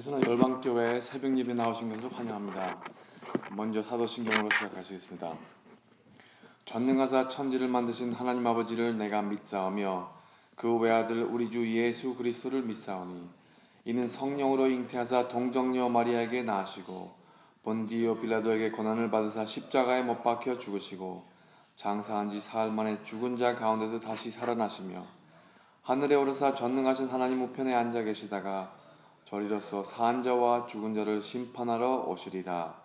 안에서는 열방교회 새벽 예배 나오신 것을 환영합니다. 먼저 사도신경으로 시작하시겠습니다. 전능하사 천지를 만드신 하나님 아버지를 내가 믿사오며 그 외아들 우리 주 예수 그리스도를 믿사오니 이는 성령으로 잉태하사 동정녀 마리아에게 낳으시고 본디오 빌라도에게 고난을 받으사 십자가에 못 박혀 죽으시고 장사한 지 사흘 만에 죽은 자 가운데서 다시 살아나시며 하늘에 오르사 전능하신 하나님 우편에 앉아 계시다가 저리로서 산 자와 죽은 자를 심판하러 오시리라.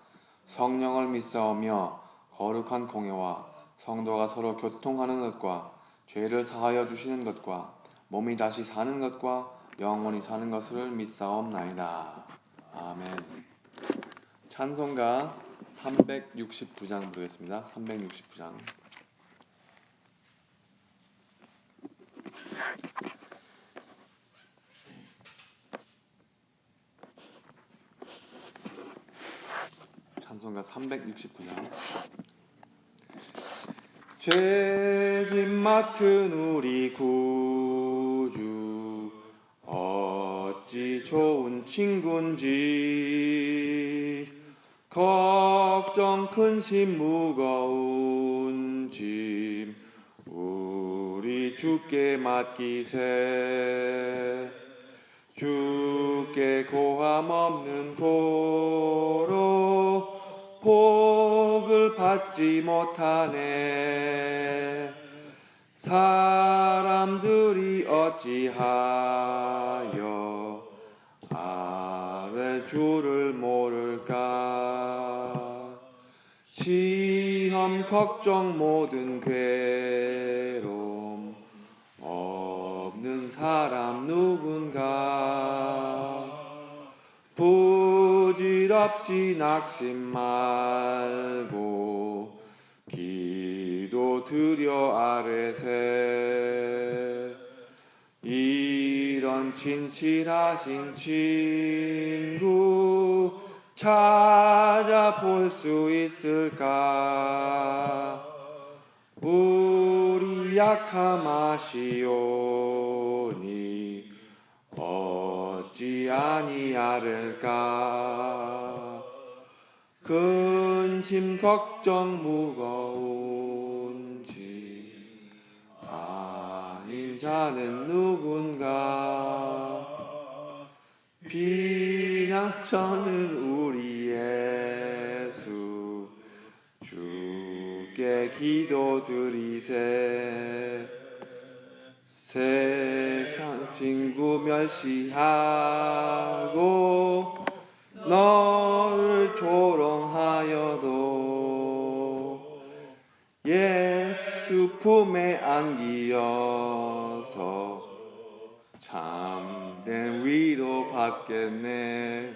성령을 믿사오며 거룩한 공예와 성도가 서로 교통하는 것과 죄를 사하여 주시는 것과 몸이 다시 사는 것과 영원히 사는 것을 믿사옵나이다. 아멘. 찬송가 369장 부르겠습니다. 369장. 찬송가 369장. 죄짐 맡은 우리 구주 어찌 좋은 친군지 걱정 근심 무거운 짐 우리 주께 맡기세. 주께 고함 없는 고로 복을 받지 못하네. 사람들이 어찌하여 아뢰 주를 모를까. 시험 걱정 모든 괴로움 없는 사람 누군가. 부질없이 낙심 말고 기도 드려 아뢰세. 이런 진실하신 친구 찾아볼 수 있을까. 우리 약함 아시오니 어찌 아니하릴까. 근심 걱정 무거운 짐 아닌 자는 누군가. 비난처는 우리 예수 주께 기도드리세. 세상 친구 멸시하고 너를 조롱하여도 예수 품에 안기어서 참된 위로 받겠네.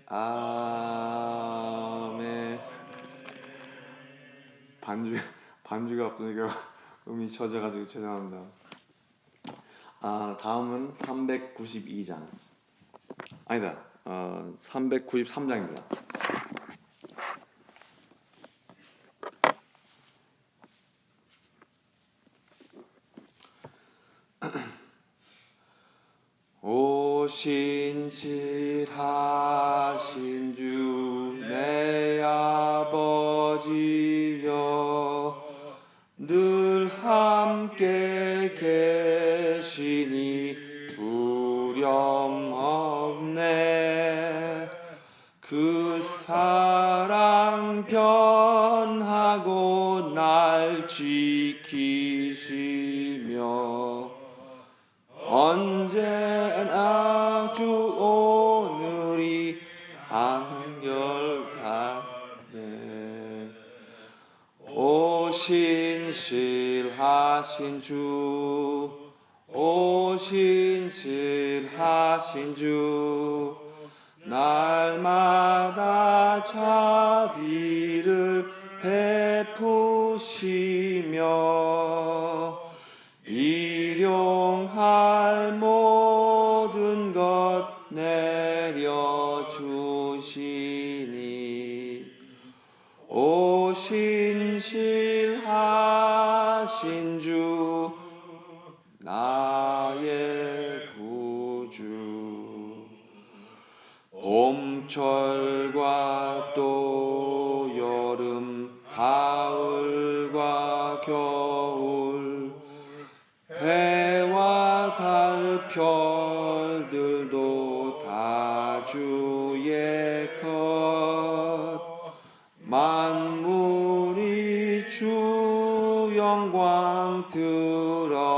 아멘. 반주가 없으니까 음이 젖어가지고 죄송합니다. 다음은 392장. 아니다. 393장입니다. 오 신실하신 주 내 아버지여 늘 함께 계시니 두려움 없네. 그 사랑 변하고 날 지키시며 언제나 주 오늘이 한결같네. 오 신실하신 주, 오 신실하신 주 날마다 자비를 베푸시며 일용할 모든 것 내려주시니 오 신실하신 주 나의 구주. 봄철과 또 여름, 가을과 겨울, 해와 달, 별들도 다 주의 것. 만물이 주 영광 드러내도다.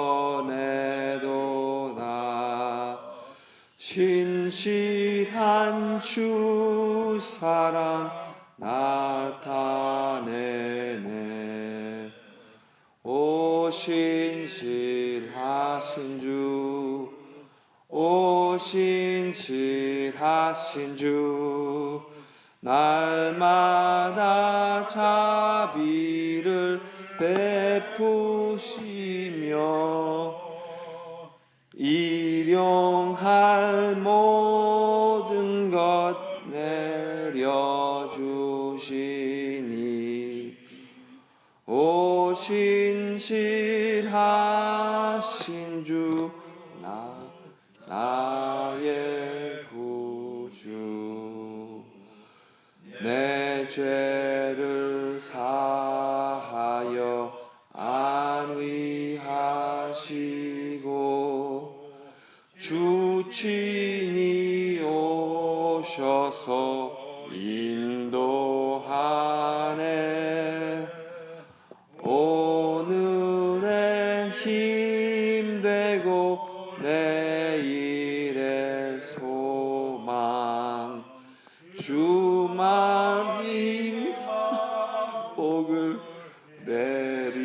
신실한 주 사랑 나타내네. 오 신실하신 주, 오 신실하신 주, 날마다 자비를 베푸시며 일용할 모든 것 내려주시니. 오 신실하신 주, 나의 구주. 내 죄를 사하여 안위하시고 주 친히 오셔서 인도하네. 오늘의 힘되고 내일의 소망, 주만이 복을 내리시네.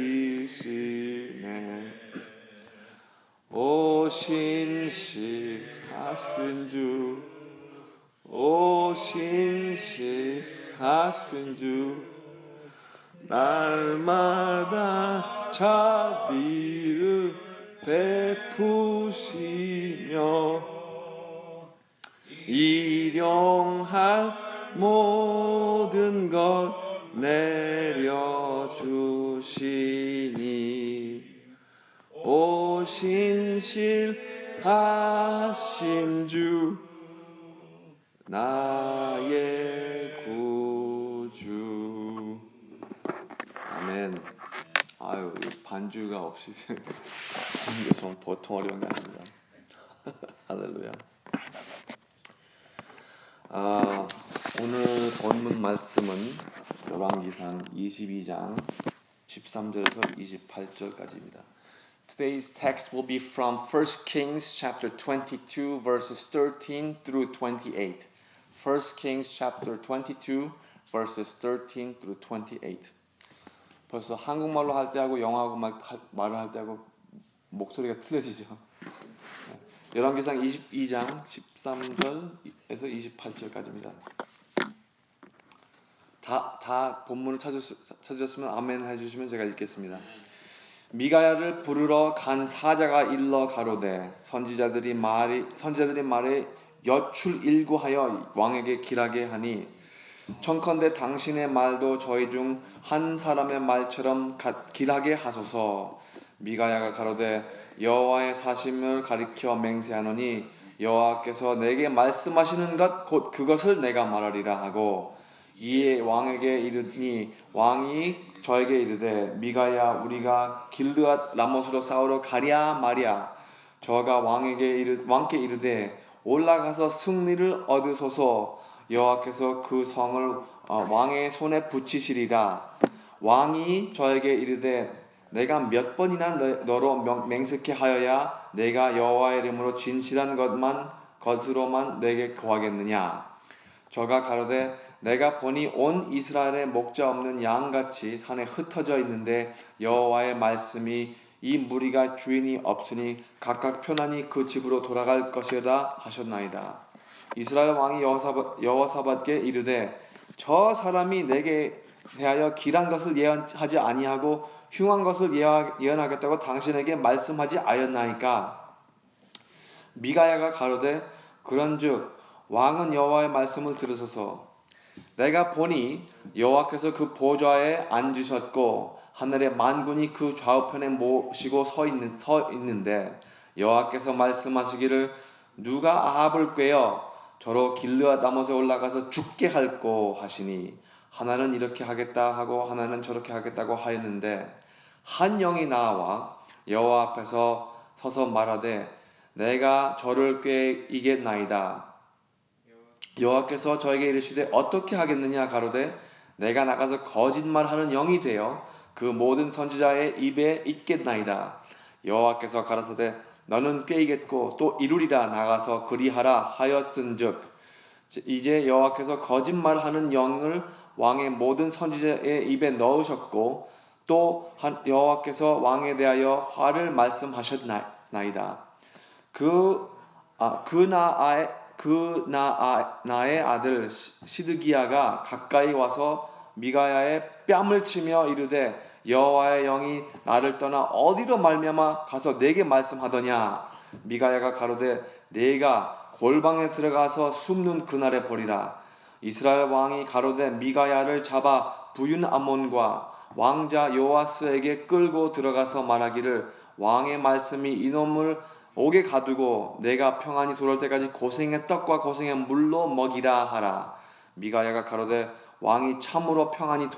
오 신실하신 주, 오 신실하신 주, 날마다 자비를 베푸시며 일용할 모든 것 내려주시니. 오 신실하신 주, 나의 구주. 아멘. 아유, 반주가 없이 이게 보통 어려운 게 아닙니다. 할렐루야. 오늘 본문 말씀은 열왕기상 22장 13절에서 28절까지입니다. Today's text will be from 1 Kings chapter 22 verses 13 through 28. 1 Kings chapter 22 verses 13 through 28. 벌써 한국말로 할 때하고 영어하고 말을 할 때하고 목소리가 틀려지죠. 열왕기상 22장 13절에서 28절까지입니다. 다 본문을 찾으셨으면 아멘 해주시면 제가 읽겠습니다. 미가야를 부르러 간 사자가 일러 가로되 선지자들이 말에 여출 일구하여 왕에게 길하게 하니 청컨대 당신의 말도 저희 중 한 사람의 말처럼 길하게 하소서. 미가야가 가로되 여호와의 사심을 가리켜 맹세하노니 여호와께서 내게 말씀하시는 것 곧 그것을 내가 말하리라 하고 이에 왕에게 이르니 왕이 저에게 이르되 미가야 우리가 길르앗 라못으로 싸우러 가랴 마랴. 저가 왕께 이르되 올라가서 승리를 얻으소서. 여호와께서 그 성을 왕의 손에 붙이시리라. 왕이 저에게 이르되 내가 몇 번이나 너로 맹세케 하여야 내가 여호와의 이름으로 진실한 것으로만 내게 거하겠느냐. 저가 가로되 내가 보니 온 이스라엘에 목자 없는 양같이 산에 흩어져 있는데 여호와의 말씀이 이 무리가 주인이 없으니 각각 편안히 그 집으로 돌아갈 것이라 하셨나이다. 이스라엘 왕이 여호사밧께 이르되 저 사람이 내게 대하여 길한 것을 예언하지 아니하고 흉한 것을 예언하겠다고 당신에게 말씀하지 아였나이까. 미가야가 가로되 그런즉 왕은 여호와의 말씀을 들으소서. 내가 보니 여호와께서 그 보좌에 앉으셨고 하늘의 만군이 그 좌우편에 모시고 서 있는데 여호와께서 말씀하시기를 누가 아합을 꾀어 저로 길르앗 라못에 올라가서 죽게 할꼬 하시니 하나는 이렇게 하겠다 하고 하나는 저렇게 하겠다고 하였는데 한 영이 나와 여호와 앞에서 서서 말하되 내가 저를 꾀이겠나이다. 여호와께서 저에게 이르시되 어떻게 하겠느냐 가로되 내가 나가서 거짓말하는 영이 되어 그 모든 선지자의 입에 있겠나이다. 여호와께서 가라사대 너는 꾀이겠고 또 이루리라 나가서 그리하라 하였은즉 이제 여호와께서 거짓말하는 영을 왕의 모든 선지자의 입에 넣으셨고 또 여호와께서 왕에 대하여 화를 말씀하셨나이다. 나의 아들 시드기야가 가까이 와서 미가야의 뺨을 치며 이르되 여호와의 영이 나를 떠나 어디로 말미암아 가서 내게 말씀하더냐. 미가야가 가로되 내가 골방에 들어가서 숨는 그날에 보리라. 이스라엘 왕이 가로되 미가야를 잡아 부윤 아몬과 왕자 요아스에게 끌고 들어가서 말하기를 왕의 말씀이 이놈을 옥에 가두고 내가 평안히 돌아올 때까지 고생의 떡과 고생의 물로 먹이라 하라. 미가야가 가로되 왕이 참으로 평안히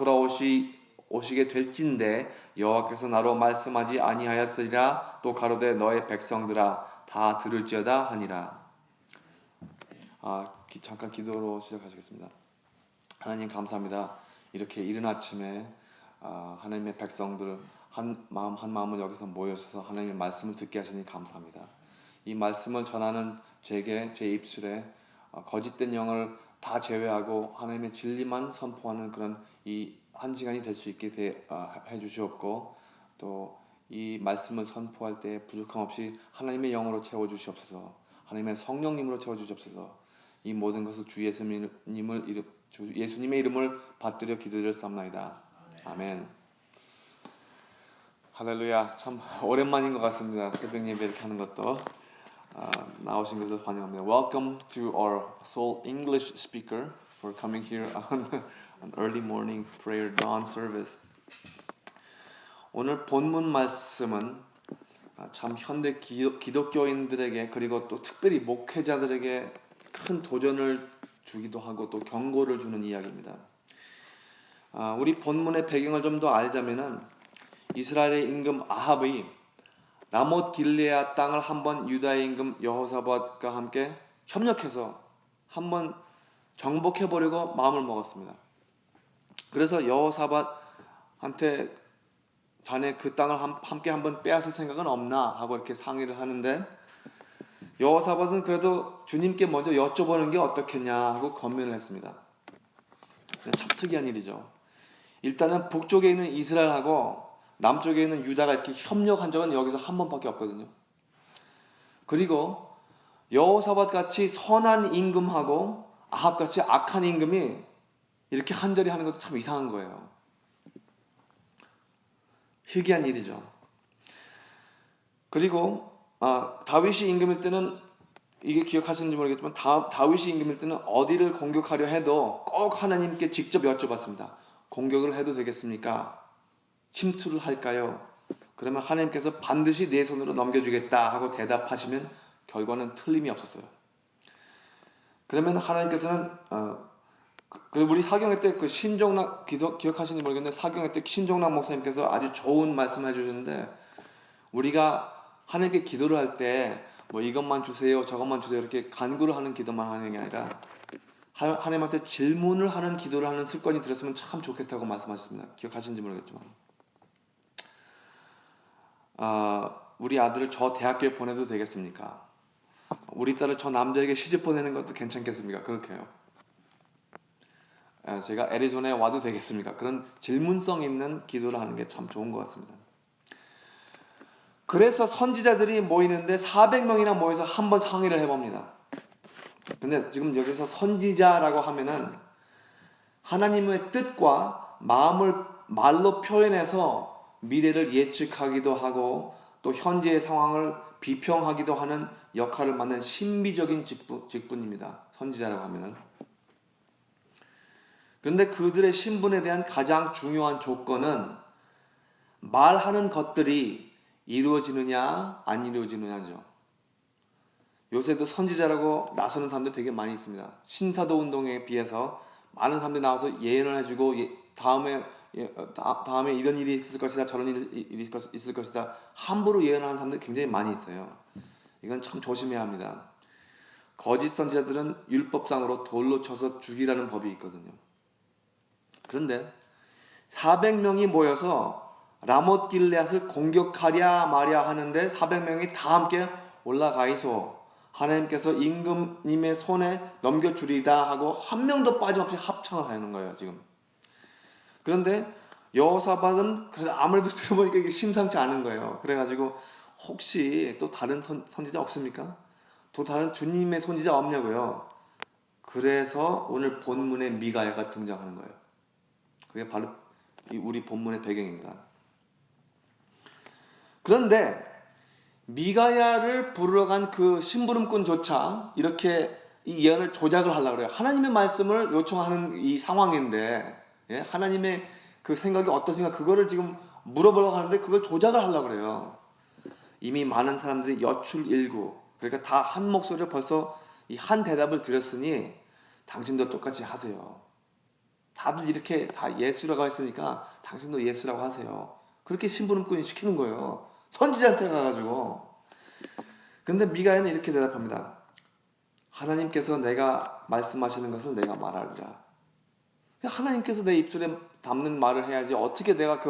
오시게 될진데 여호와께서 나로 말씀하지 아니하였으리라. 또 가로되 너의 백성들아 다 들을지어다 하니라. 잠깐 기도로 시작하시겠습니다. 하나님 감사합니다. 이렇게 이른 아침에 하나님의 백성들 한 마음은 여기서 모여서 하나님의 말씀을 듣게 하시니 감사합니다. 이 말씀을 전하는 제 입술에 거짓된 영을 다 제외하고 하나님의 진리만 선포하는 그런 이 한 시간이 될 수 있게 해 주시옵고 또 이 말씀을 선포할 때 부족함 없이 하나님의 영으로 채워 주시옵소서. 하나님의 성령님으로 채워 주시옵소서. 이 모든 것을 주 예수님의 이름을 받들여 기도드렸사옵나이다. 아멘. 할렐루야. 참 오랜만인 것 같습니다. 새벽 예배 이렇게 하는 것도 나오신 것을 환영합니다. Welcome to our Seoul English speaker for coming here on an early morning prayer dawn service. 오늘 본문 말씀은 참 현대 기독교인들에게 그리고 또 특별히 목회자들에게 큰 도전을 주기도 하고 또 경고를 주는 이야기입니다. 우리 본문의 배경을 좀 더 알자면은 이스라엘의 임금 아합이 라못 길르앗 땅을 한번 유다의 임금 여호사밧과 함께 협력해서 한번 정복해 보려고 마음을 먹었습니다. 그래서 여호사밧한테 자네 그 땅을 함께 한번 빼앗을 생각은 없나 하고 이렇게 상의를 하는데 여호사밧은 그래도 주님께 먼저 여쭤보는 게 어떻겠냐 하고 권면을 했습니다. 참 특이한 일이죠. 일단은 북쪽에 있는 이스라엘하고 남쪽에 있는 유다가 이렇게 협력한 적은 여기서 한 번밖에 없거든요. 그리고 여호사밧 같이 선한 임금하고 아합 같이 악한 임금이 이렇게 한자리 하는 것도 참 이상한 거예요. 희귀한 일이죠. 그리고 다윗이 임금일 때는 이게 기억하시는지 모르겠지만 다윗이 임금일 때는 어디를 공격하려 해도 꼭 하나님께 직접 여쭤봤습니다. 공격을 해도 되겠습니까? 침투를 할까요? 그러면 하나님께서 반드시 내 손으로 넘겨주겠다 하고 대답하시면 결과는 틀림이 없었어요. 그러면 하나님께서는 우리 사경회 때 그 신종락 기억하시는지 모르겠는데 사경회 때 신종락 목사님께서 아주 좋은 말씀을 해주셨는데 우리가 하나님께 기도를 할 때 뭐 이것만 주세요 저것만 주세요 이렇게 간구를 하는 기도만 하는 게 아니라 하나님한테 질문을 하는 기도를 하는 습관이 들었으면 참 좋겠다고 말씀하셨습니다. 기억하시는지 모르겠지만 우리 아들을 저 대학교에 보내도 되겠습니까? 우리 딸을 저 남자에게 시집 보내는 것도 괜찮겠습니까? 그렇게 해요. 제가 애리조나에 와도 되겠습니까? 그런 질문성 있는 기도를 하는 게 참 좋은 것 같습니다. 그래서 선지자들이 모이는데 400명이나 모여서 한번 상의를 해봅니다. 근데 지금 여기서 선지자라고 하면은 하나님의 뜻과 마음을 말로 표현해서 미래를 예측하기도 하고 또 현재의 상황을 비평하기도 하는 역할을 맡는 신비적인 직분입니다. 선지자라고 하면은. 그런데 그들의 신분에 대한 가장 중요한 조건은 말하는 것들이 이루어지느냐 안 이루어지느냐죠. 요새도 선지자라고 나서는 사람들 되게 많이 있습니다. 신사도 운동에 비해서 많은 사람들이 나와서 예언을 해주고 다음에 이런 일이 있을 것이다, 저런 일이 있을 것이다 함부로 예언하는 사람들 굉장히 많이 있어요. 이건 참 조심해야 합니다. 거짓 선지자들은 율법상으로 돌로 쳐서 죽이라는 법이 있거든요. 그런데 400명이 모여서 라못 길앗을 공격하랴 마랴 하는데 400명이 다 함께 올라가이소, 하나님께서 임금님의 손에 넘겨주리다 하고 한 명도 빠짐없이 합창을 하는 거예요 지금. 그런데 여호사밧은 그래서 아무래도 들어보니까 이게 심상치 않은 거예요. 그래가지고 혹시 또 다른 선지자 없습니까? 또 다른 주님의 선지자 없냐고요. 그래서 오늘 본문에 미가야가 등장하는 거예요. 그게 바로 우리 본문의 배경입니다. 그런데 미가야를 부르러 간 그 심부름꾼조차 이렇게 이 예언을 조작을 하려고 그래요. 하나님의 말씀을 요청하는 이 상황인데, 예? 하나님의 그 생각이 어떠신가 그거를 지금 물어보려고 하는데 그걸 조작을 하려고 그래요. 이미 많은 사람들이 여출일구, 그러니까 다 한 목소리로 벌써 이 한 대답을 드렸으니 당신도 똑같이 하세요. 다들 이렇게 다 예수라고 했으니까 당신도 예수라고 하세요. 그렇게 심부름꾼이 시키는 거예요. 선지자한테 가가지고. 그런데 미가야는 이렇게 대답합니다. 하나님께서 내가 말씀하시는 것을 내가 말하리라. 하나님께서 내 입술에 담는 말을 해야지 어떻게 내가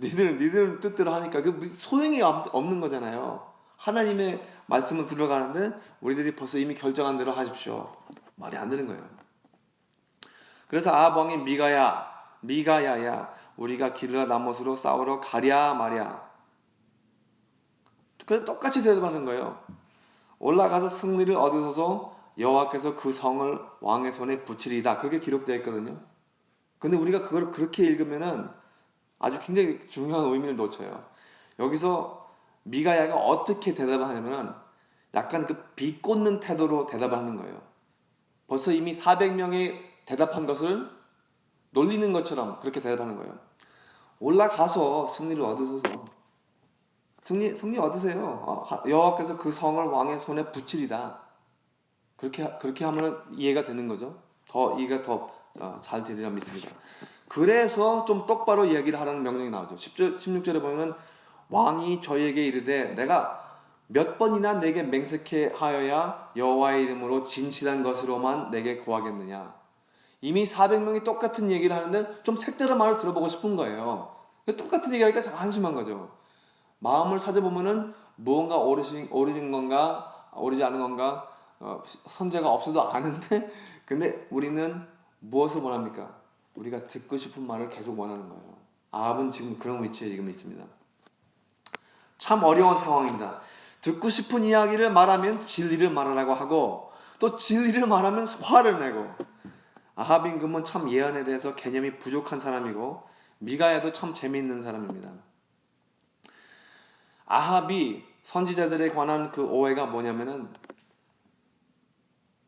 니들 뜻대로 하니까 그 소용이 없는 거잖아요. 하나님의 말씀을 들어가는데 우리들이 벌써 이미 결정한 대로 하십시오. 말이 안 되는 거예요. 그래서 아합 왕이 미가야야 우리가 길르앗 라못으로 싸우러 가랴 말랴. 그래서 똑같이 대답하는 거예요. 올라가서 승리를 얻으소서, 여호와께서 그 성을 왕의 손에 붙이리다. 그렇게 기록되어 있거든요. 근데 우리가 그걸 그렇게 읽으면은 아주 굉장히 중요한 의미를 놓쳐요. 여기서 미가야가 어떻게 대답을 하냐면은 약간 그 비꼬는 태도로 대답을 하는 거예요. 벌써 이미 400명이 대답한 것을 놀리는 것처럼 그렇게 대답하는 거예요. 올라가서 승리를 얻으소서. 승리 얻으세요. 여호와께서 그 성을 왕의 손에 붙이리다. 그렇게 하면 이해가 되는 거죠. 더 이해가 더 잘 되리라 믿습니다. 그래서 좀 똑바로 이야기를 하라는 명령이 나오죠. 16절에 보면 왕이 저에게 이르되 내가 몇 번이나 내게 맹세케 하여야 여호와의 이름으로 진실한 것으로만 내게 구하겠느냐. 이미 400명이 똑같은 얘기를 하는데 좀 색다른 말을 들어보고 싶은 거예요. 똑같은 얘기하니까 참 한심한 거죠. 마음을 찾아보면은 무언가 오르진 건가 오르지 않은 건가 선제가 없어도 아는데 근데 우리는 무엇을 원합니까? 우리가 듣고 싶은 말을 계속 원하는 거예요. 아합은 지금 그런 위치에 지금 있습니다. 참 어려운 상황입니다. 듣고 싶은 이야기를 말하면 진리를 말하라고 하고 또 진리를 말하면 화를 내고. 아합 임금은 참 예언에 대해서 개념이 부족한 사람이고 미가야도 참 재미있는 사람입니다. 아합이 선지자들에 관한 그 오해가 뭐냐면은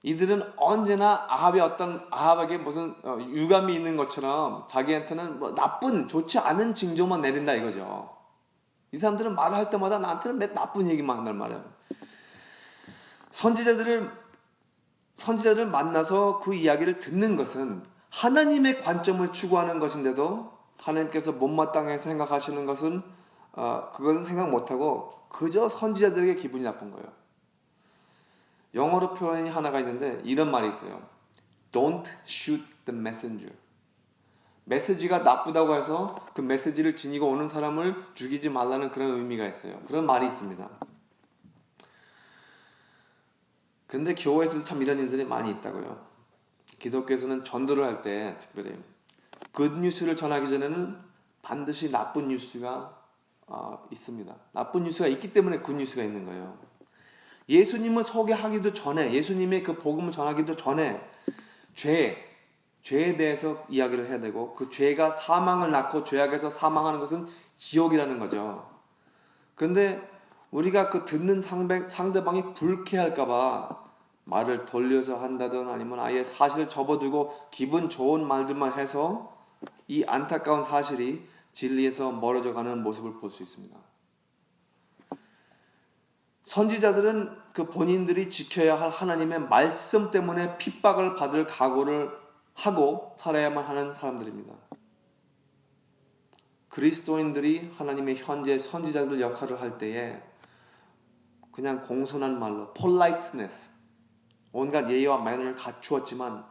이들은 언제나 아합에게 무슨 유감이 있는 것처럼 자기한테는 뭐 나쁜 좋지 않은 징조만 내린다 이거죠. 이 사람들은 말을 할 때마다 나한테는 몇 나쁜 얘기만 한단 말이에요. 선지자들을 만나서 그 이야기를 듣는 것은 하나님의 관점을 추구하는 것인데도 하나님께서 못마땅해 생각하시는 것은 그것은 생각 못하고 그저 선지자들에게 기분이 나쁜 거예요. 영어로 표현이 하나가 있는데 이런 말이 있어요. Don't shoot the messenger. 메시지가 나쁘다고 해서 그 메시지를 지니고 오는 사람을 죽이지 말라는 그런 의미가 있어요. 그런 말이 있습니다. 근데 교회에서도 참 이런 일들이 많이 있다고요. 기독교에서는 전도를 할 때 특별히 굿뉴스를 전하기 전에는 반드시 나쁜 뉴스가 있습니다. 나쁜 뉴스가 있기 때문에 굿뉴스가 있는 거예요. 예수님을 소개하기도 전에 예수님의 그 복음을 전하기도 전에 죄에 대해서 이야기를 해야 되고 그 죄가 사망을 낳고 죄악에서 사망하는 것은 지옥이라는 거죠. 그런데 우리가 그 듣는 상대방이 불쾌할까봐 말을 돌려서 한다든 아니면 아예 사실을 접어두고 기분 좋은 말들만 해서 이 안타까운 사실이 진리에서 멀어져 가는 모습을 볼 수 있습니다. 선지자들은 그 본인들이 지켜야 할 하나님의 말씀 때문에 핍박을 받을 각오를 하고 살아야만 하는 사람들입니다. 그리스도인들이 하나님의 현재 선지자들 역할을 할 때에 그냥 공손한 말로 politeness, 온갖 예의와 매너를 갖추었지만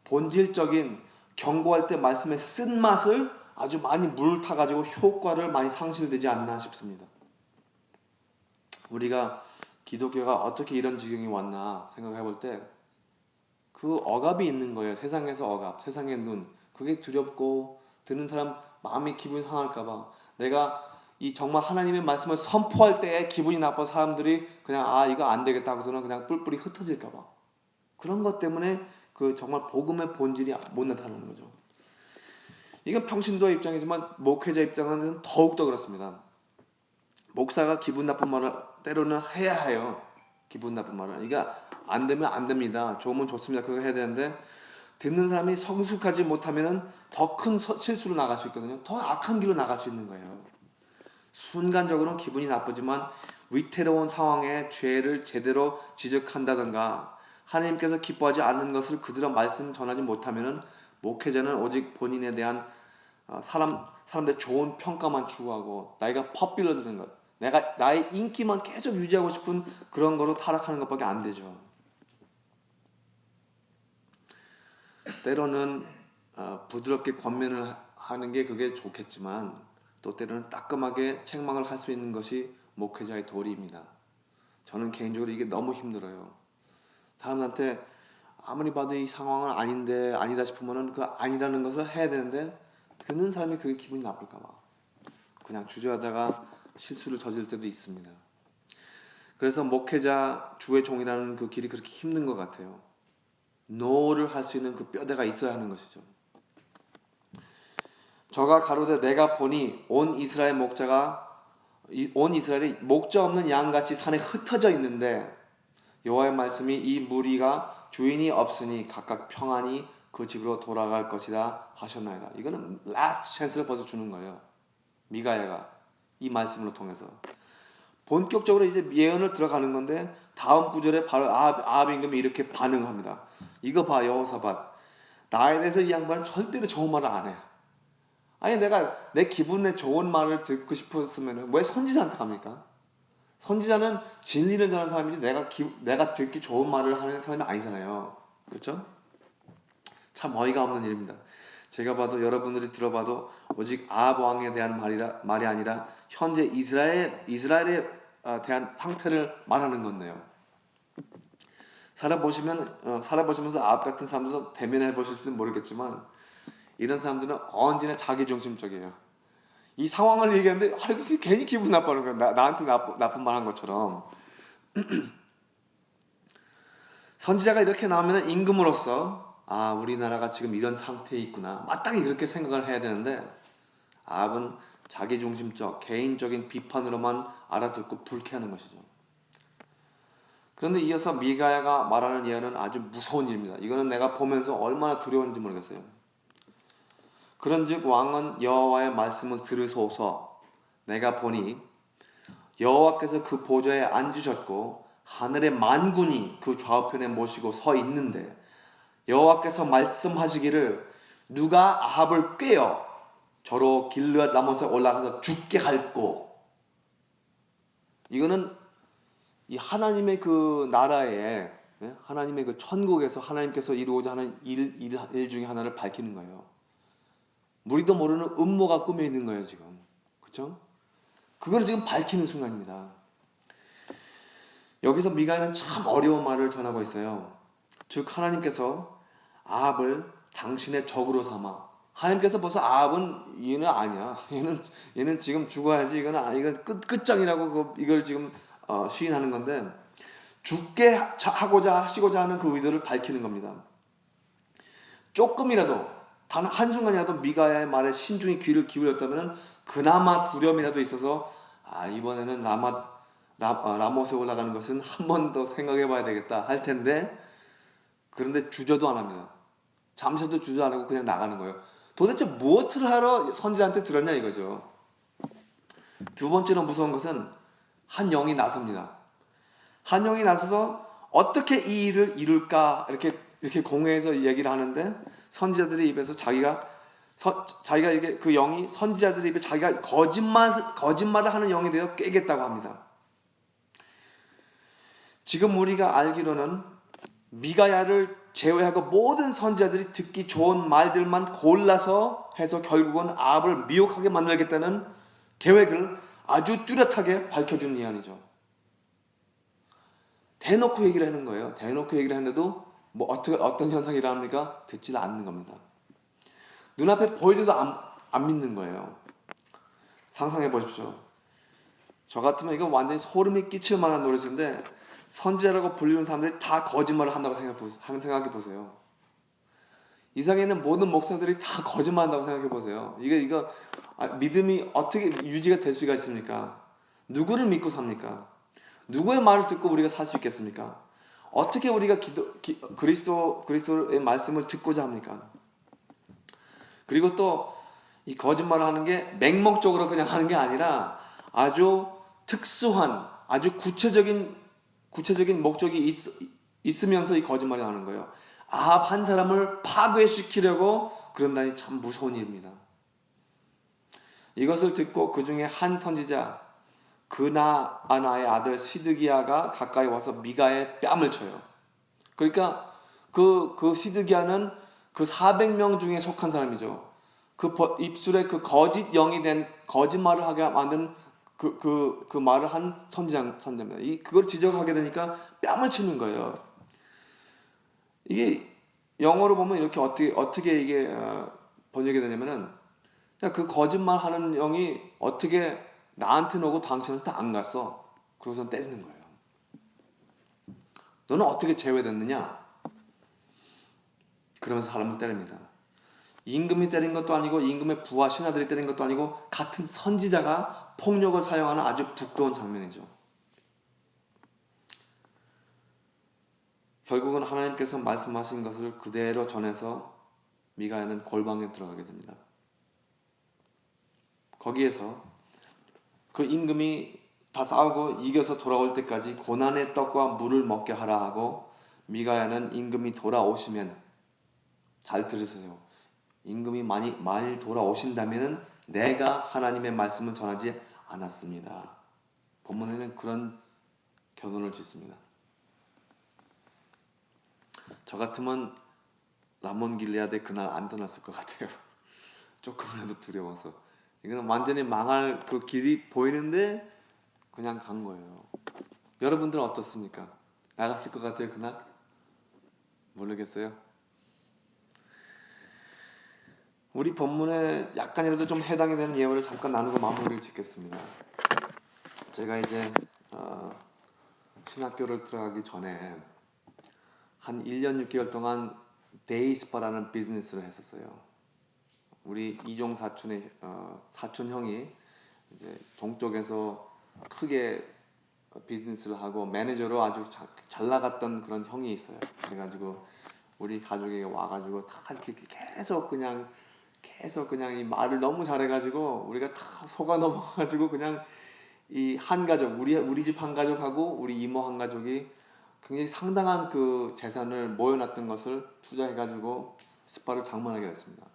본질적인 경고할 때 말씀의 쓴맛을 아주 많이 물타가지고 효과를 많이 상실되지 않나 싶습니다. 우리가 기독교가 어떻게 이런 지경이 왔나 생각해 볼 때 그 억압이 있는 거예요. 세상에서 억압, 세상의 눈. 그게 두렵고 듣는 사람 마음이 기분이 상할까봐 내가 이 정말 하나님의 말씀을 선포할 때에 기분이 나빠 사람들이 그냥 이거 안 되겠다 하고서는 그냥 뿔뿔이 흩어질까봐 그런 것 때문에 그 정말 복음의 본질이 못 나타나는 거죠. 이건 평신도 입장이지만 목회자 입장은 더욱더 그렇습니다. 목사가 기분 나쁜 말을 때로는 해야 해요. 기분 나쁜 말을. 그러니까 안 되면 안 됩니다. 좋으면 좋습니다. 그거 해야 되는데 듣는 사람이 성숙하지 못하면은 더 큰 실수로 나갈 수 있거든요. 더 악한 길로 나갈 수 있는 거예요. 순간적으로는 기분이 나쁘지만 위태로운 상황에 죄를 제대로 지적한다든가 하나님께서 기뻐하지 않는 것을 그대로 말씀 전하지 못하면은 목회자는 오직 본인에 대한 사람들 좋은 평가만 추구하고 나이가 퍼빌러 드는 것, 내가 나의 인기만 계속 유지하고 싶은 그런 거로 타락하는 것밖에 안 되죠. 때로는 부드럽게 권면을 하는 게 그게 좋겠지만 또 때로는 따끔하게 책망을 할 수 있는 것이 목회자의 도리입니다. 저는 개인적으로 이게 너무 힘들어요. 사람한테 아무리 봐도 이 상황은 아닌데 아니다 싶으면은 그 아니라는 것을 해야 되는데 듣는 사람이 그게 기분이 나쁠까 봐 그냥 주저하다가 실수를 저질 때도 있습니다. 그래서 목회자 주의 종이라는 그 길이 그렇게 힘든 것 같아요. 노를 할 수 있는 그 뼈대가 있어야 하는 것이죠. 저가 가로되 내가 보니 온 이스라엘이 목자 없는 양같이 산에 흩어져 있는데 여호와의 말씀이 이 무리가 주인이 없으니 각각 평안히 그 집으로 돌아갈 것이다 하셨나이다. 이거는 라스트 찬스를 벌써 주는 거예요. 미가야가 이 말씀을 통해서 본격적으로 이제 예언을 들어가는 건데 다음 구절에 바로 아합 임금이 이렇게 반응합니다. 이거 봐 여호사밧, 나에 대해서 이 양반은 절대로 좋은 말을 안 해. 아니 내가 내 기분에 좋은 말을 듣고 싶었으면 왜 선지자한테 갑니까? 선지자는 진리를 전하는 사람이지 내가 듣기 좋은 말을 하는 사람이 아니잖아요. 그렇죠? 참 어이가 없는 일입니다. 제가 봐도 여러분들이 들어봐도 오직 아합 왕에 대한 말이 아니라 현재 이스라엘에 대한 상태를 말하는 건데요. 살아보시면서 아합 같은 사람들도 대면해 보실지는 모르겠지만 이런 사람들은 언제나 자기중심적이에요. 이 상황을 얘기하는데 괜히 기분 나빠하는 거야. 나한테 나쁜 말 한 것처럼. 선지자가 이렇게 나오면 임금으로서 우리나라가 지금 이런 상태에 있구나. 마땅히 그렇게 생각을 해야 되는데 아합은 자기중심적, 개인적인 비판으로만 알아듣고 불쾌하는 것이죠. 그런데 이어서 미가야가 말하는 예언은 아주 무서운 일입니다. 이거는 내가 보면서 얼마나 두려웠는지 모르겠어요. 그런즉 왕은 여호와의 말씀을 들으소서. 내가 보니 여호와께서 그 보좌에 앉으셨고 하늘의 만군이 그 좌우편에 모시고 서 있는데 여호와께서 말씀하시기를 누가 아합을 꾀어 저로 길르앗 라못에 올라가서 죽게 할꼬. 이거는 이 하나님의 그 나라에 하나님의 그 천국에서 하나님께서 이루고자 하는 일 중에 하나를 밝히는 거예요. 우리도 모르는 음모가 꾸며 있는 거예요 지금. 그렇죠? 그걸 지금 밝히는 순간입니다. 여기서 미가야는 참 어려운 말을 전하고 있어요. 즉 하나님께서 아합을 당신의 적으로 삼아. 하나님께서 벌써 아합은 얘는 아니야. 얘는 지금 죽어야지. 이건 끝장이라고 이걸 지금 시인하는 건데 죽게 하시고자 하는 그 의도를 밝히는 겁니다. 조금이라도 단 한순간이라도 미가야의 말에 신중히 귀를 기울였다면 그나마 두려움이라도 있어서 이번에는 라못에 올라가는 것은 한 번 더 생각해 봐야 되겠다 할 텐데 그런데 주저도 안 합니다. 잠시도 주저 안 하고 그냥 나가는 거예요. 도대체 무엇을 하러 선지자한테 들었냐 이거죠. 두 번째로 무서운 것은 한 영이 나섭니다. 한 영이 나서서 어떻게 이 일을 이룰까 이렇게 공회에서 얘기를 하는데 선지자들의 입에서 자기가 이게 그 영이 선지자들의 입에 자기가 거짓말을 하는 영이 되어 꿰겠다고 합니다. 지금 우리가 알기로는 미가야를 제외하고 모든 선지자들이 듣기 좋은 말들만 골라서 해서 결국은 아합을 미혹하게 만들겠다는 계획을 아주 뚜렷하게 밝혀준 예언이죠. 대놓고 얘기를 하는 거예요. 대놓고 얘기를 하는데도 뭐 어떤 현상이 일어납니까? 듣지를 않는 겁니다. 눈앞에 보이려도 안 믿는 거예요. 상상해 보십시오. 저 같으면 이거 완전히 소름이 끼칠 만한 노릇인데 선지자라고 불리는 사람들이 다 거짓말을 한다고 생각해 보세요. 이 세상에 있는 모든 목사들이 다 거짓말한다고 생각해 보세요. 이거 믿음이 어떻게 유지가 될 수가 있습니까? 누구를 믿고 삽니까? 누구의 말을 듣고 우리가 살 수 있겠습니까? 어떻게 우리가 그리스도의 말씀을 듣고자 합니까? 그리고 또 이 거짓말을 하는 게 맹목적으로 그냥 하는 게 아니라 아주 특수한 아주 구체적인 목적이 있으면서 이 거짓말을 하는 거예요. 아합 한 사람을 파괴시키려고 그런다니 참 무서운 일입니다. 이것을 듣고 그 중에 한 선지자 그나아나의 아들 시드기야가 가까이 와서 미가의 뺨을 쳐요. 그러니까 그 시드기야는 그 400명 중에 속한 사람이죠. 그 입술에 그 거짓 영이 된 거짓말을 하게 만든 그 말을 한 선지자입니다. 그걸 지적하게 되니까 뺨을 치는 거예요. 이게 영어로 보면 이렇게 어떻게 이게 번역이 되냐면은 그 거짓말 하는 영이 어떻게 나한테는 오고 당신한테 안 갔어. 그러고서 때리는 거예요. 너는 어떻게 제외됐느냐? 그러면서 사람을 때립니다. 임금이 때린 것도 아니고 임금의 부하 신하들이 때린 것도 아니고 같은 선지자가 폭력을 사용하는 아주 부끄러운 장면이죠. 결국은 하나님께서 말씀하신 것을 그대로 전해서 미가야는 골방에 들어가게 됩니다. 거기에서 그 임금이 다 싸우고 이겨서 돌아올 때까지 고난의 떡과 물을 먹게 하라 하고 미가야는 임금이 돌아오시면 잘 들으세요. 임금이 많이 돌아오신다면 내가 하나님의 말씀을 전하지 않았습니다. 본문에는 그런 결론을 짓습니다. 저 같으면 라몬 길레아데 그날 안 떠났을 것 같아요. 조금이라도 두려워서. 이거는 완전히 망할 그 길이 보이는데 그냥 간 거예요. 여러분들은 어떻습니까? 나갔을 것 같아요 그날? 모르겠어요. 우리 본문에 약간이라도 좀 해당이 되는 예언을 잠깐 나누고 마무리를 짓겠습니다. 제가 이제 신학교를 들어가기 전에 한 1년 6개월 동안 데이스파라는 비즈니스를 했었어요. 우리 이종 사촌의 사촌 형이 이제 동쪽에서 크게 비즈니스를 하고 매니저로 아주 잘 나갔던 그런 형이 있어요. 그래가지고 우리 가족에게 와가지고 다 이렇게 계속 그냥 이 말을 너무 잘해가지고 우리가 다 속아 넘어가가지고 그냥 이 한 가족 우리 집 한 가족하고 우리 이모 한 가족이 굉장히 상당한 그 재산을 모여놨던 것을 투자해가지고 스파를 장만하게 됐습니다.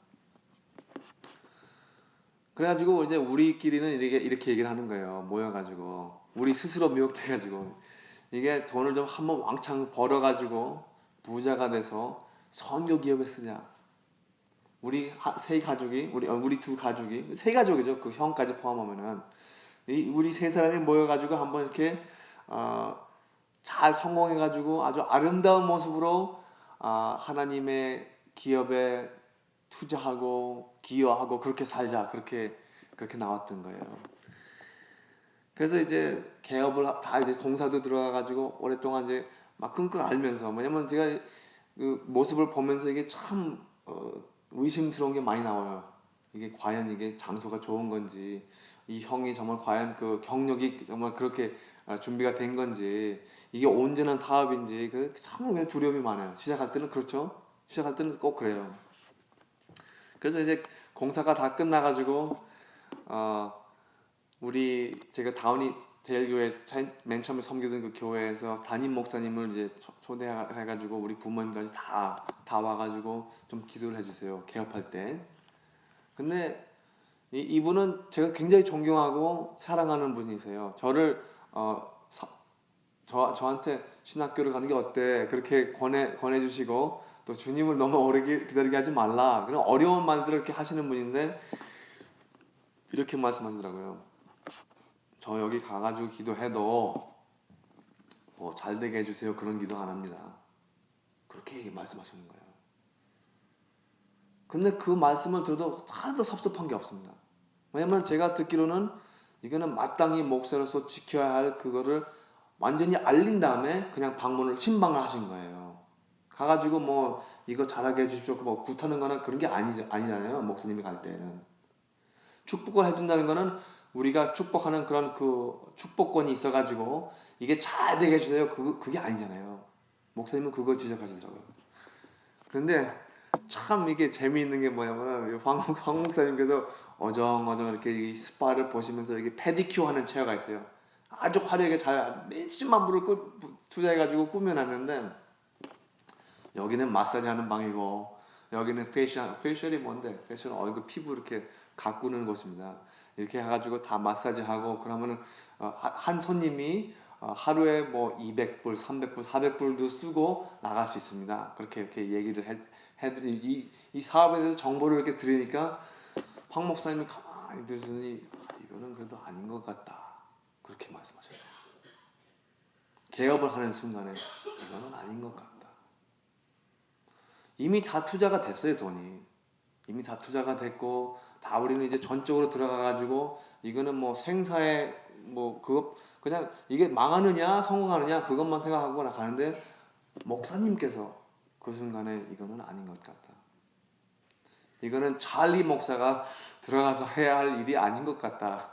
그래가지고 이제 우리끼리는 이렇게 얘기를 하는 거예요. 모여가지고 우리 스스로 미혹돼가지고 이게 돈을 좀 한번 왕창 벌어가지고 부자가 돼서 선교 기업에 쓰자. 우리 세 가족이 우리 두 가족이 세 가족이죠. 그 형까지 포함하면은 우리 세 사람이 모여가지고 한번 이렇게 잘 성공해가지고 아주 아름다운 모습으로 하나님의 기업에 투자하고 기여하고 그렇게 살자 그렇게 나왔던 거예요. 그래서 이제 개업을 다 이제 공사도 들어가가지고 오랫동안 이제 막 끙끙 앓면서 뭐냐면 제가 그 모습을 보면서 이게 참 의심스러운 게 많이 나와요. 이게 과연 이게 장소가 좋은 건지 이 형이 정말 과연 그 경력이 정말 그렇게 준비가 된 건지 이게 온전한 사업인지 참 그냥 두려움이 많아요. 시작할 때는 그렇죠. 시작할 때는 꼭 그래요. 그래서 이제 공사가 다 끝나가지고 제가 다운이 대일교회 맨 처음에 섬기던 그 교회에서 담임 목사님을 이제 초대해가지고 우리 부모님까지 다 와가지고 좀 기도를 해주세요. 개업할 때. 근데 이분은 제가 굉장히 존경하고 사랑하는 분이세요. 저한테 신학교를 가는 게 어때? 그렇게 권해주시고 또 주님을 너무 오래 기다리게 하지 말라. 그런 어려운 말들을 이렇게 하시는 분인데 이렇게 말씀하시더라고요. 저 여기 가가지고 기도해도 뭐 잘 되게 해주세요. 그런 기도 안 합니다. 그렇게 말씀하시는 거예요. 근데 그 말씀을 들어도 하나도 섭섭한 게 없습니다. 왜냐면 제가 듣기로는 이거는 마땅히 목사로서 지켜야 할 그거를 완전히 알린 다음에 그냥 신방을 하신 거예요. 가가지고 뭐 이거 잘하게 해주십시오. 뭐 굿하는 거나 그런 게 아니잖아요. 목사님이 갈 때는. 축복을 해준다는 거는 우리가 축복하는 그런 그 축복권이 있어가지고 이게 잘 되게 해주세요. 그게 아니잖아요. 목사님은 그걸 지적하시더라고요. 그런데 참 이게 재미있는 게 뭐냐면 황 목사님께서 어정어정 이렇게 이 스파를 보시면서 이게 페디큐어 하는 체어가 있어요. 아주 화려하게 잘 몇십만 불을 투자해가지고 꾸며놨는데 여기는 마사지 하는 방이고 여기는 페이셜이 뭔데? 페이셜은 얼굴 피부 이렇게 가꾸는 곳입니다. 이렇게 해가지고 다 마사지하고 그러면은 한 손님이 하루에 뭐 200불, 300불, 400불도 쓰고 나갈 수 있습니다. 그렇게 이렇게 얘기를 해드리 이 사업에 대해서 정보를 이렇게 들으니까 황 목사님이 가만히 들으시니 이거는 그래도 아닌 것 같다. 그렇게 말씀하셔요. 개업을 하는 순간에 이거는 아닌 것 같다. 이미 다 투자가 됐어요, 돈이. 이미 다 투자가 됐고 다 우리는 이제 전적으로 들어가가지고 이거는 뭐 생사에 뭐 그거 그냥 이게 망하느냐 성공하느냐 그것만 생각하고 나가는데 목사님께서 그 순간에 이거는 아닌 것 같다. 이거는 찰리 목사가 들어가서 해야 할 일이 아닌 것 같다.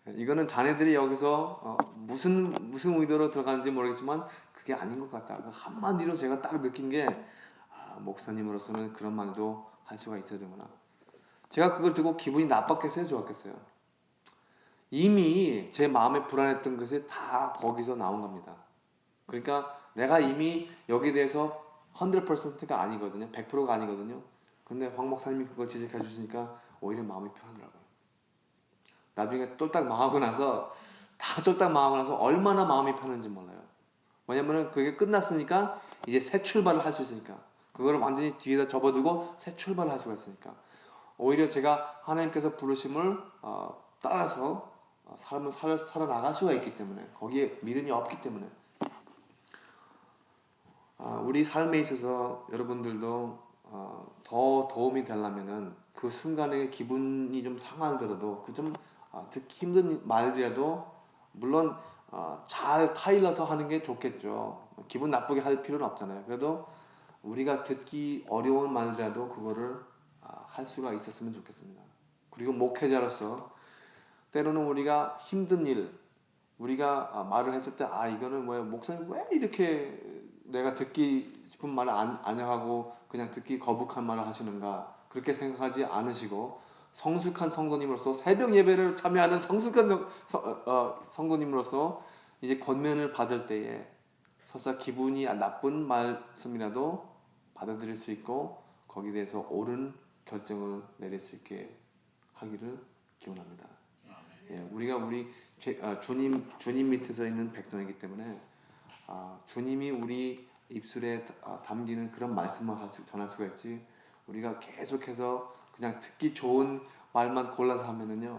이거는 자네들이 여기서 무슨 의도로 들어가는지 모르겠지만 그게 아닌 것 같다. 한마디로 제가 딱 느낀 게 목사님으로서는 그런 말도 할 수가 있어야 되구나. 제가 그걸 듣고 기분이 나빴겠어요, 좋았겠어요? 이미 제 마음에 불안했던 것이 다 거기서 나온 겁니다. 그러니까 내가 이미 여기에 대해서 100%가 아니거든요. 100%가 아니거든요. 근데 황 목사님이 그걸 지적해 주시니까 오히려 마음이 편하더라고요. 나중에 쫄딱 망하고 나서 얼마나 마음이 편한지 몰라요. 왜냐면은 그게 끝났으니까 이제 새 출발을 할 수 있으니까 그거를 완전히 뒤에다 접어두고 새 출발을 할 수가 있으니까 오히려 제가 하나님께서 부르심을 따라서 삶을 살아나갈 수가 있기 때문에 거기에 미련이 없기 때문에 우리 삶에 있어서 여러분들도 더 도움이 되려면은 그 순간에 기분이 좀 상하더라도 그 좀 듣기 힘든 말이라도 물론 잘 타일러서 하는 게 좋겠죠. 기분 나쁘게 할 필요는 없잖아요. 그래도 우리가 듣기 어려운 말이라도 그거를 할 수가 있었으면 좋겠습니다. 그리고 목회자로서 때로는 우리가 힘든 일, 우리가 말을 했을 때 이거는 뭐야 목사님 왜 이렇게 내가 듣기 싶은 말을 안 하고 그냥 듣기 거북한 말을 하시는가 그렇게 생각하지 않으시고 성숙한 성도님으로서 새벽 예배를 참여하는 성숙한 성도님으로서 이제 권면을 받을 때에 설사 기분이 나쁜 말씀이라도 받아들일 수 있고 거기에 대해서 옳은 결정을 내릴 수 있게 하기를 기원합니다. 예, 우리가 주님 밑에서 있는 백성이기 때문에 주님이 우리 입술에 담기는 그런 말씀을 전할 수가 있지 우리가 계속해서 그냥 듣기 좋은 말만 골라서 하면은요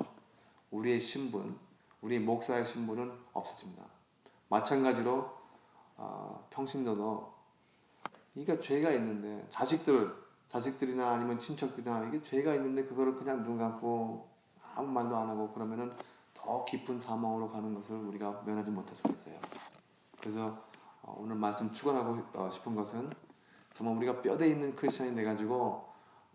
우리의 신분, 우리 목사의 신분은 없어집니다. 마찬가지로 평신도도 이게 죄가 있는데 자식들이나 아니면 친척들이나 이게 죄가 있는데 그거를 그냥 눈 감고 아무 말도 안 하고 그러면은 더 깊은 사망으로 가는 것을 우리가 면하지 못할 수가 있어요. 그래서 오늘 말씀 축원하고 싶은 것은 정말 우리가 뼈대 있는 크리스천이 돼가지고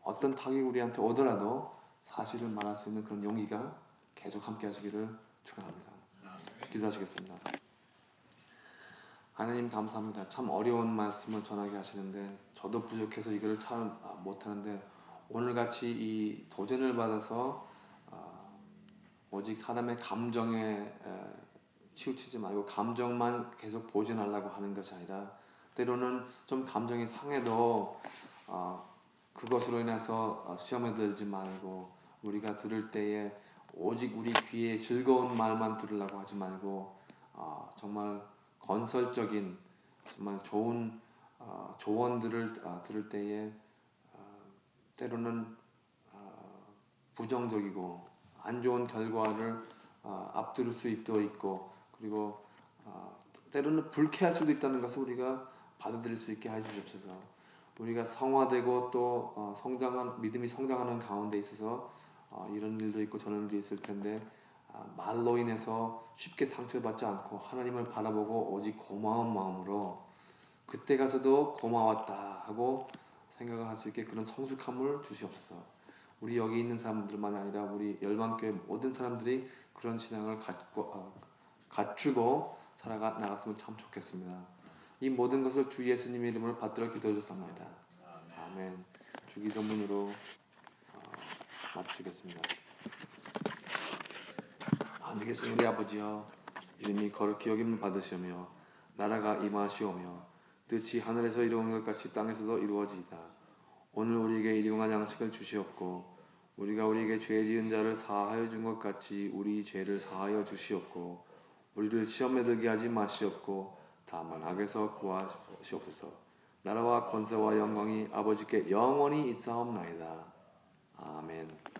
어떤 탁이 우리한테 오더라도 사실을 말할 수 있는 그런 용기가 계속 함께 하시기를 축원합니다. 기도하시겠습니다. 하나님 감사합니다. 참 어려운 말씀을 전하게 하시는데 저도 부족해서 이거를 참 못하는데 오늘같이 이 도전을 받아서 오직 사람의 감정에 치우치지 말고 감정만 계속 보존하려고 하는 것이 아니라 때로는 좀 감정이 상해도 그것으로 인해서 시험에 들지 말고 우리가 들을 때에 오직 우리 귀에 즐거운 말만 들으려고 하지 말고 정말 건설적인 정말 좋은 조언들을 들을 때에 때로는 부정적이고 안 좋은 결과를 앞두를 수도 있고 그리고 때로는 불쾌할 수도 있다는 것을 우리가 받아들일 수 있게 해주십소서. 우리가 성화되고 또 믿음이 성장하는 가운데 있어서 이런 일도 있고 저런 일도 있을 텐데 말로 인해서 쉽게 상처받지 않고 하나님을 바라보고 오직 고마운 마음으로 그때 가서도 고마웠다 하고 생각을 할 수 있게 그런 성숙함을 주시옵소서. 우리 여기 있는 사람들만 아니라 우리 열방교회 모든 사람들이 그런 신앙을 갖추고 살아가 나갔으면 참 좋겠습니다. 이 모든 것을 주 예수님의 이름으로 받들어 기도해 주옵나이다. 아멘. 주기도문으로 마치겠습니다. 하늘에 계신 우리 아버지여, 이름이 거룩히 여김을 받으시오며 나라가 임하시오며 뜻이 하늘에서 이루어진 것 같이 땅에서도 이루어지이다. 오늘 우리에게 일용할 양식을 주시옵고 우리가 우리에게 죄 지은 자를 사하여 준 것 같이 우리 죄를 사하여 주시옵고 우리를 시험에 들게 하지 마시옵고 다만 악에서 구하시옵소서. 나라와 권세와 영광이 아버지께 영원히 있사옵나이다. 아멘.